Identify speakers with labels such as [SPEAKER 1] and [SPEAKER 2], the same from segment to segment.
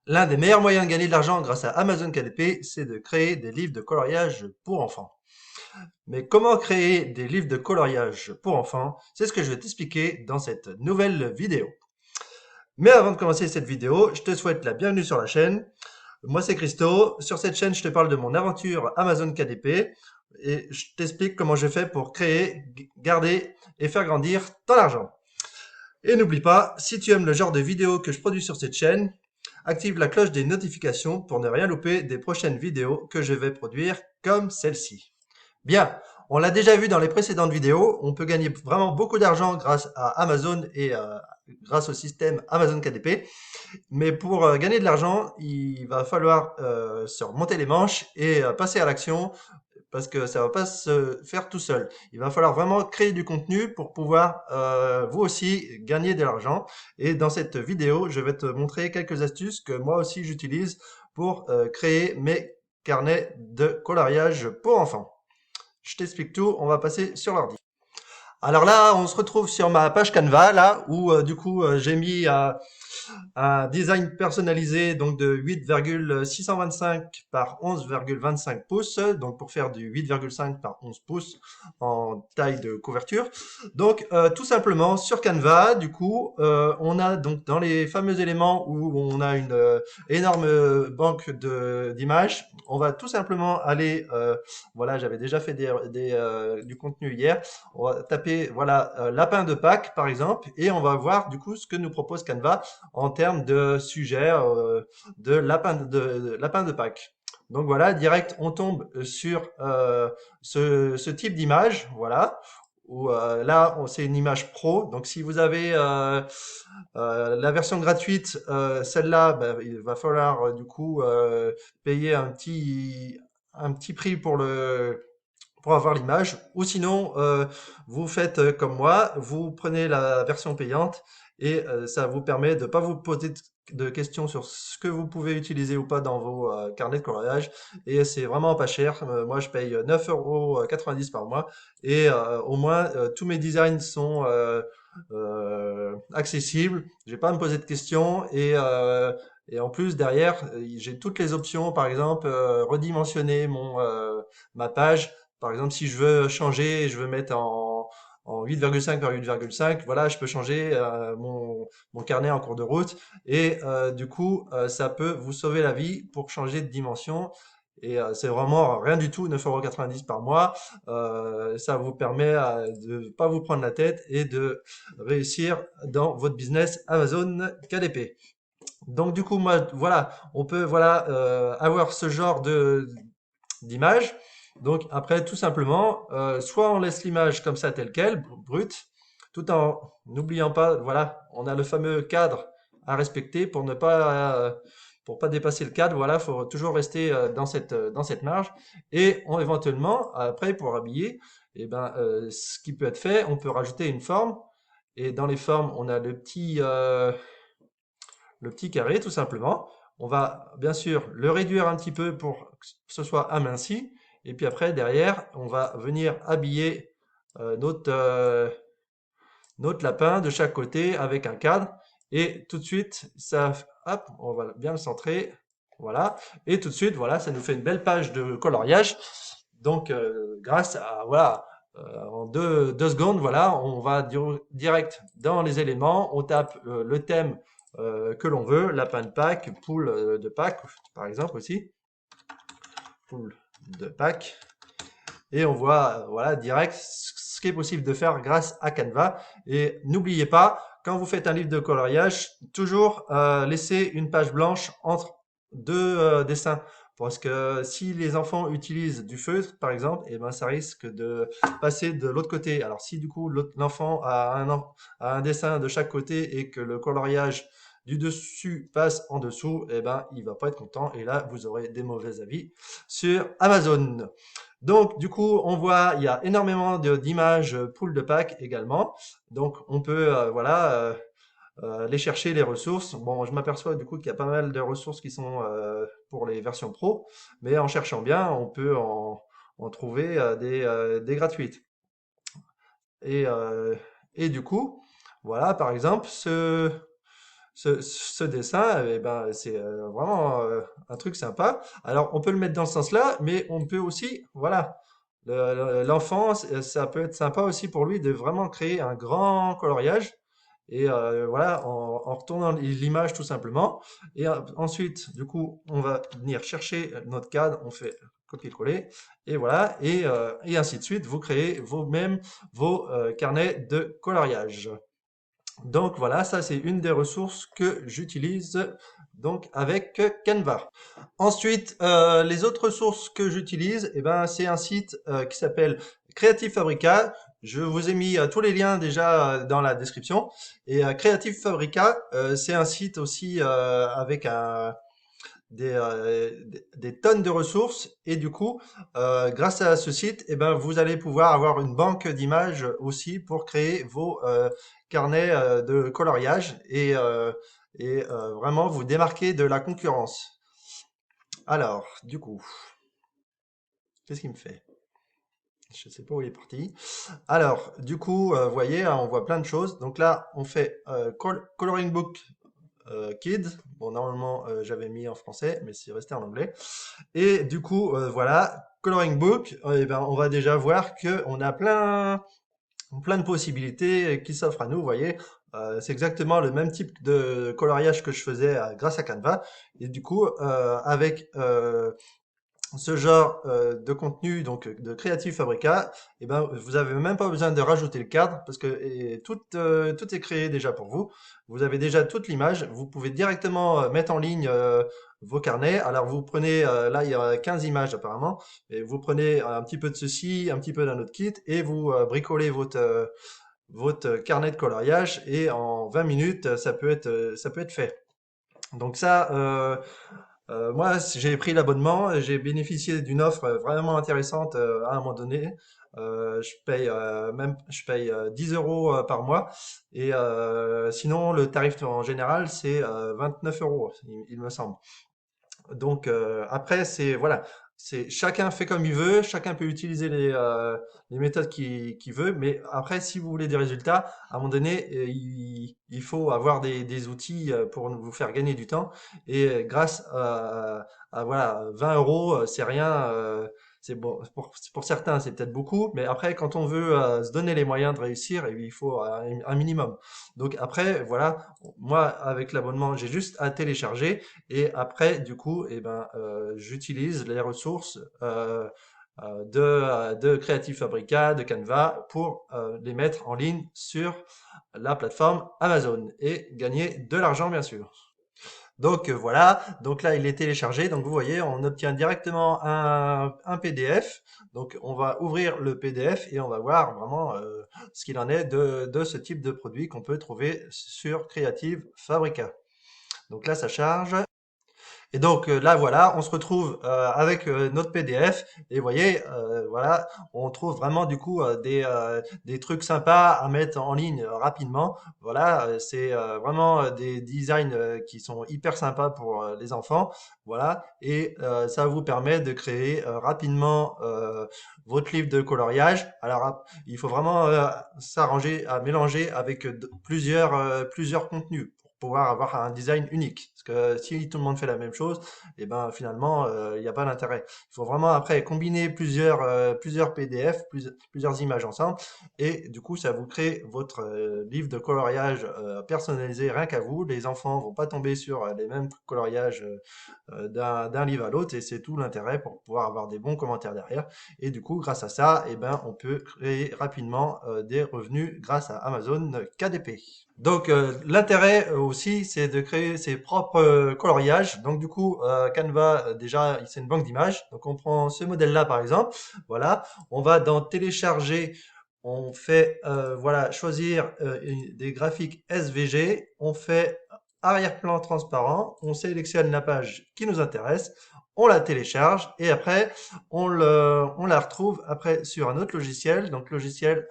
[SPEAKER 1] L'un des meilleurs moyens de gagner de l'argent grâce à Amazon KDP, c'est de créer des livres de coloriage pour enfants. Mais comment créer des livres de coloriage pour enfants? C'est ce que je vais t'expliquer dans cette nouvelle vidéo. Mais avant de commencer cette vidéo, je te souhaite la bienvenue sur la chaîne. Moi, c'est Christo. Sur cette chaîne, je te parle de mon aventure Amazon KDP et je t'explique comment je fais pour créer, garder et faire grandir ton argent. Et n'oublie pas, si tu aimes le genre de vidéos que je produis sur cette chaîne, active la cloche des notifications pour ne rien louper des prochaines vidéos que je vais produire comme celle-ci. Bien, on l'a déjà vu dans les précédentes vidéos, on peut gagner vraiment beaucoup d'argent grâce à Amazon et grâce au système Amazon KDP. Mais pour gagner de l'argent, il va falloir se remonter les manches et passer à l'action parce que ça va pas se faire tout seul. Il va falloir vraiment créer du contenu pour pouvoir vous aussi gagner de l'argent. Et dans cette vidéo, je vais te montrer quelques astuces que moi aussi j'utilise pour créer mes carnets de coloriage pour enfants. Je t'explique tout, on va passer sur l'ordi. Alors là, on se retrouve sur ma page Canva, là, où du coup j'ai mis un design personnalisé donc de 8,625 par 11,25 pouces, donc pour faire du 8,5 par 11 pouces en taille de couverture. Donc tout simplement sur Canva, du coup, on a donc dans les fameux éléments où on a une énorme banque d'images, on va tout simplement aller, voilà, j'avais déjà fait du contenu hier, on va taper voilà lapin de Pâques par exemple et on va voir du coup ce que nous propose Canva en termes de sujet de lapin de Pâques. Donc voilà, direct, on tombe sur ce type d'image, voilà. Où là, c'est une image pro. Donc si vous avez la version gratuite, celle-là, bah, il va falloir du coup payer un petit prix pour avoir l'image. Ou sinon, vous faites comme moi, vous prenez la version payante et ça vous permet de ne pas vous poser de questions sur ce que vous pouvez utiliser ou pas dans vos carnets de coloriage. Et c'est vraiment pas cher. Moi, je paye 9,90 € par mois et au moins tous mes designs sont accessibles. J'ai pas à me poser de questions et en plus derrière, j'ai toutes les options. Par exemple, redimensionner ma page par exemple, si je veux changer, je veux mettre en 8,5 par 8,5, voilà, je peux changer mon carnet en cours de route. Et du coup, ça peut vous sauver la vie pour changer de dimension. Et c'est vraiment rien du tout, 9,90 € par mois. Ça vous permet de ne pas vous prendre la tête et de réussir dans votre business Amazon KDP. Donc du coup, moi, voilà, on peut voilà avoir ce genre de d'image. Donc après, tout simplement, soit on laisse l'image comme ça telle quelle, brute, tout en n'oubliant pas, voilà, on a le fameux cadre à respecter pour pas dépasser le cadre. Voilà, faut toujours rester dans cette marge. Et éventuellement, après, pour habiller, eh ben, ce qui peut être fait, on peut rajouter une forme. Et dans les formes, on a le petit carré, tout simplement. On va bien sûr le réduire un petit peu pour que ce soit aminci. Et puis après, derrière, on va venir habiller notre lapin de chaque côté avec un cadre. Et tout de suite, ça, hop, on va bien le centrer. Voilà. Et tout de suite, voilà, ça nous fait une belle page de coloriage. Donc, grâce à, voilà, en deux secondes, voilà, on va direct dans les éléments, on tape le thème que l'on veut, lapin de Pâques, poule de Pâques, par exemple aussi, poule de Pâques, et on voit voilà direct ce qui est possible de faire grâce à Canva. Et n'oubliez pas, quand vous faites un livre de coloriage, toujours laisser une page blanche entre deux dessins. Parce que si les enfants utilisent du feutre, par exemple, et ben ça risque de passer de l'autre côté. Alors si du coup l'enfant a un dessin de chaque côté et que le coloriage du dessus passe en dessous, et ben il va pas être content et là vous aurez des mauvais avis sur Amazon. Donc, du coup, on voit, il y a énormément d'images poules de Pâques également. Donc, on peut, voilà, aller chercher les ressources. Bon, je m'aperçois du coup qu'il y a pas mal de ressources qui sont pour les versions pro, mais en cherchant bien, on peut en trouver des gratuites. Et, euh, et du coup, voilà, par exemple, ce dessin, eh ben, c'est vraiment un truc sympa. Alors, on peut le mettre dans ce sens-là, mais on peut aussi, voilà, l'enfant, ça peut être sympa aussi pour lui de vraiment créer un grand coloriage. Et voilà, en retournant l'image tout simplement. Et ensuite, du coup, on va venir chercher notre cadre, on fait copier-coller, et voilà, et ainsi de suite, vous créez vous-même vos carnets de coloriage. Donc voilà, ça c'est une des ressources que j'utilise donc avec Canva. Ensuite, les autres ressources que j'utilise, eh ben, c'est un site qui s'appelle Creative Fabrica. Je vous ai mis tous les liens déjà dans la description. Et Creative Fabrica, c'est un site aussi avec des tonnes de ressources. Et du coup, grâce à ce site, eh ben, vous allez pouvoir avoir une banque d'images aussi pour créer vos carnets de coloriage et vraiment vous démarquer de la concurrence. Alors, du coup, qu'est-ce qu'il me fait? Je ne sais pas où il est parti. Alors, du coup, vous voyez, hein, on voit plein de choses. Donc là, on fait Coloring Book Kids. Bon, normalement, j'avais mis en français, mais c'est resté en anglais. Et du coup, voilà, Coloring Book, eh ben, on va déjà voir qu'on a plein de possibilités qui s'offrent à nous. Vous voyez, c'est exactement le même type de coloriage que je faisais grâce à Canva. Et du coup, avec ce genre de contenu, donc de Creative Fabrica, eh ben, vous avez même pas besoin de rajouter le cadre parce que tout est créé déjà pour vous. Vous avez déjà toute l'image. Vous pouvez directement mettre en ligne vos carnets. Alors vous prenez, là il y a 15 images apparemment, et vous prenez un petit peu de ceci, un petit peu d'un autre kit, et vous bricolez votre carnet de coloriage, et en 20 minutes, ça peut être fait. Donc ça, moi, j'ai pris l'abonnement, j'ai bénéficié d'une offre vraiment intéressante à un moment donné. Je paye 10 euros par mois. Et sinon, le tarif en général, c'est 29 euros, il me semble. Donc après, c'est voilà, c'est chacun fait comme il veut, chacun peut utiliser les méthodes qu'il veut, mais après, si vous voulez des résultats, à un moment donné, il faut avoir des outils pour vous faire gagner du temps. Et grâce à, voilà 20 euros, c'est rien. C'est bon pour certains, c'est peut-être beaucoup, mais après, quand on veut se donner les moyens de réussir, il faut un minimum. Donc après, voilà, moi avec l'abonnement, j'ai juste à télécharger. Et après, du coup, eh ben, j'utilise les ressources de Creative Fabrica, de Canva, pour les mettre en ligne sur la plateforme Amazon et gagner de l'argent, bien sûr. Donc voilà, donc là il est téléchargé, donc vous voyez, on obtient directement un PDF. Donc on va ouvrir le PDF et on va voir vraiment ce qu'il en est de ce type de produit qu'on peut trouver sur Creative Fabrica. Donc là ça charge. Et donc là, voilà, on se retrouve avec notre PDF et vous voyez, voilà, on trouve vraiment du coup des trucs sympas à mettre en ligne rapidement. Voilà, c'est vraiment des designs qui sont hyper sympas pour les enfants. Voilà, et ça vous permet de créer rapidement votre livre de coloriage. Alors, il faut vraiment s'arranger à mélanger avec plusieurs contenus pour pouvoir avoir un design unique. Parce que si tout le monde fait la même chose, et ben finalement, il n'y a pas d'intérêt. Il faut vraiment après combiner plusieurs PDF, plusieurs images ensemble, et du coup, ça vous crée votre livre de coloriage personnalisé rien qu'à vous. Les enfants vont pas tomber sur les mêmes coloriages d'un livre à l'autre, et c'est tout l'intérêt pour pouvoir avoir des bons commentaires derrière. Et du coup, grâce à ça, eh ben, on peut créer rapidement des revenus grâce à Amazon KDP. Donc l'intérêt aussi, c'est de créer ses propres coloriages. Donc du coup, Canva, déjà, c'est une banque d'images. Donc on prend ce modèle-là par exemple. Voilà, on va dans télécharger. On fait voilà choisir des graphiques SVG. On fait arrière-plan transparent. On sélectionne la page qui nous intéresse. On la télécharge et après on la retrouve après sur un autre logiciel. Donc logiciel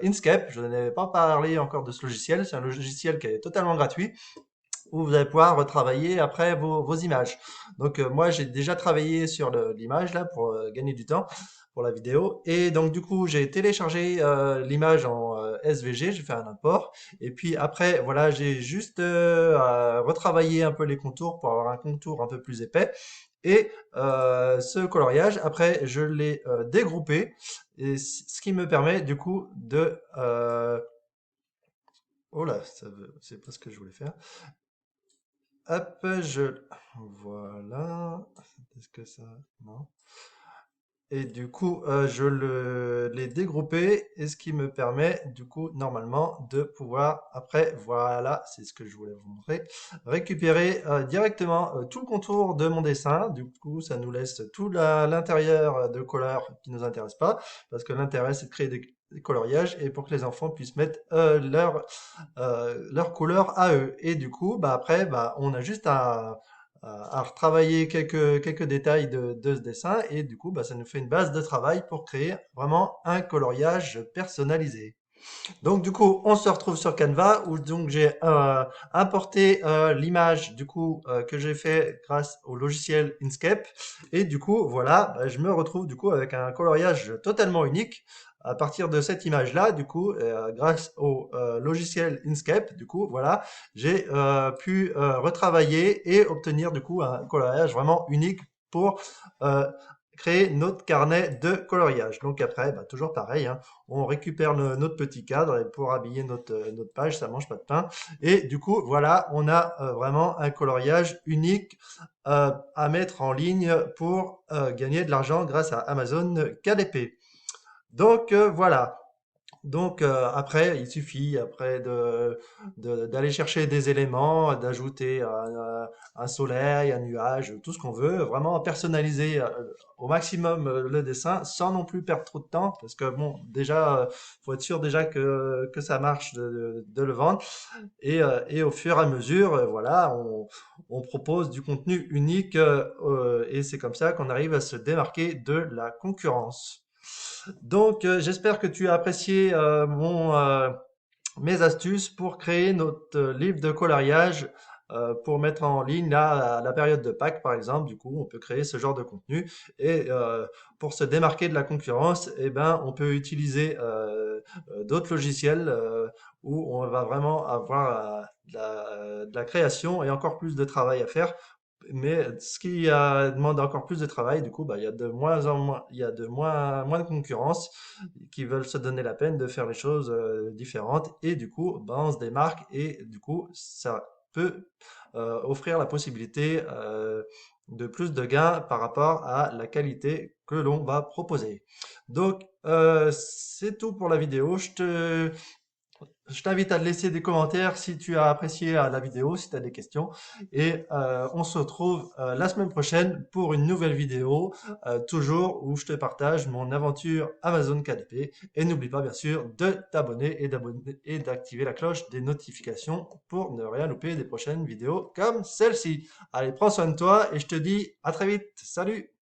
[SPEAKER 1] Inkscape, je n'avais pas parlé encore de ce logiciel, c'est un logiciel qui est totalement gratuit où vous allez pouvoir retravailler après vos images. Donc moi j'ai déjà travaillé sur l'image là pour gagner du temps pour la vidéo. Et donc du coup j'ai téléchargé l'image en SVG, j'ai fait un import. Et puis après voilà j'ai juste retravaillé un peu les contours pour avoir un contour un peu plus épais. Et ce coloriage, après, je l'ai dégroupé, et ce qui me permet du coup de... oh là, c'est pas ce que je voulais faire. Hop, voilà. Est-ce que ça... Non. Et du coup, l'ai dégroupé, et ce qui me permet, du coup, normalement, de pouvoir, après, voilà, c'est ce que je voulais vous montrer, récupérer directement tout le contour de mon dessin. Du coup, ça nous laisse tout l'intérieur de couleurs qui nous intéresse pas, parce que l'intérêt, c'est de créer des coloriages et pour que les enfants puissent mettre leur couleur à eux. Et du coup, bah, après, bah, on a juste à retravailler quelques détails de ce dessin et du coup, bah, ça nous fait une base de travail pour créer vraiment un coloriage personnalisé. Donc du coup, on se retrouve sur Canva où donc j'ai importé l'image du coup que j'ai fait grâce au logiciel Inkscape et du coup voilà, bah, je me retrouve du coup avec un coloriage totalement unique à partir de cette image-là. Du coup, grâce au logiciel Inkscape, du coup voilà, j'ai pu retravailler et obtenir du coup un coloriage vraiment unique pour créer notre carnet de coloriage. Donc après, bah, toujours pareil, hein, on récupère notre petit cadre et pour habiller notre page, ça mange pas de pain. Et du coup, voilà, on a vraiment un coloriage unique à mettre en ligne pour gagner de l'argent grâce à Amazon KDP. Donc voilà. Donc après, il suffit après d'aller chercher des éléments, d'ajouter un soleil, un nuage, tout ce qu'on veut, vraiment personnaliser au maximum le dessin sans non plus perdre trop de temps, parce que bon, déjà, faut être sûr déjà que ça marche de le vendre, et au fur et à mesure, voilà, on propose du contenu unique, et c'est comme ça qu'on arrive à se démarquer de la concurrence. Donc, j'espère que tu as apprécié mes astuces pour créer notre livre de coloriage pour mettre en ligne là, à la période de Pâques, par exemple. Du coup, on peut créer ce genre de contenu. Et pour se démarquer de la concurrence, eh ben, on peut utiliser d'autres logiciels où on va vraiment avoir de la création et encore plus de travail à faire. Mais ce qui demande encore plus de travail, du coup, bah, il y a de moins en moins, il y a de moins de concurrence qui veulent se donner la peine de faire les choses différentes. Et du coup, bah, on se démarque et du coup, ça peut offrir la possibilité de plus de gains par rapport à la qualité que l'on va proposer. Donc, c'est tout pour la vidéo. Je t'invite à te laisser des commentaires si tu as apprécié la vidéo, si tu as des questions. Et on se retrouve la semaine prochaine pour une nouvelle vidéo, toujours où je te partage mon aventure Amazon KDP. Et n'oublie pas bien sûr de t'abonner et d'activer la cloche des notifications pour ne rien louper des prochaines vidéos comme celle-ci. Allez, prends soin de toi et je te dis à très vite. Salut!